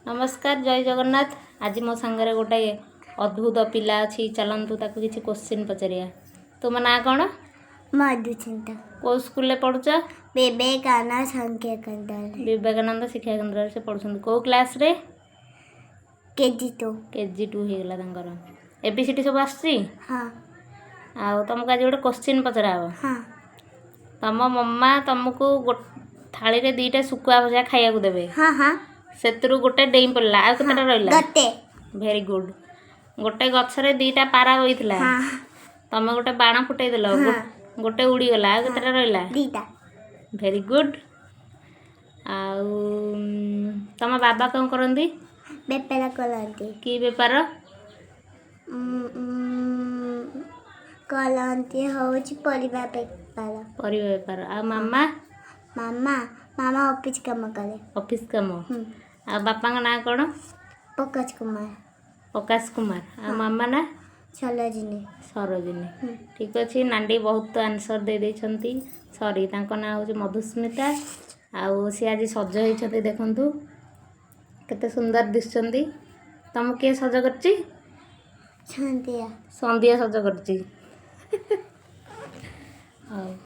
नमस्कार जय जगन्नाथ। आज मो सांगे गोटे अद्भुत पिला अच्छी चलतु ताको किसी क्वेश्चन पचारिया। तुम ना कौन? मधुचिंता। को स्कूल पढ़ुच? विवेकानंद शिक्षा केंद्र। विवेकानंद शिक्षा केन्द्र से पढ़ुं। कौ क्लास रे? KG2। KG2 होगला तांकर। एबीसीडी सब आसी? हाँ। आउ तुमको आज गोटे क्वेश्चन पचरा हो। हाँ। तम मम्मा तुमको थाली रे दीटा सुकुआ भजा खाया को देबे। हाँ हाँ। सेतरु गोटे डेई पड़ला आ केतेटा रहला? गोटे। Very good. गोटे गछरे दीटा पारा होइतला। हाँ। तमे गोटे बाण फुटै देलो। गोटे उड़ी गला आ केतेटा रहला? दीटा। Very good. आउ तम बाबा कौन करंदी? बेपार करंती। की बेपार? करंती होउची परिबा बेपार। परिबा बेपार। आ मामा? मामा ऑफिस काम करे। ऑफिस काम। आ बापा का नाम कौन? प्रकाश कुमार। प्रकाश कुमार। आ मामा ना? सरोजिनी। सरोजिनी। ठीक अच्छे। नांडी बहुत आंसर दे देछंती। सॉरी तांको ना हो मधुस्मिता। आउ सी आज सज होइछंती देखंतु केते सुंदर दिसचंती। तुम के सज करची? संध्या। संध्या सज करची।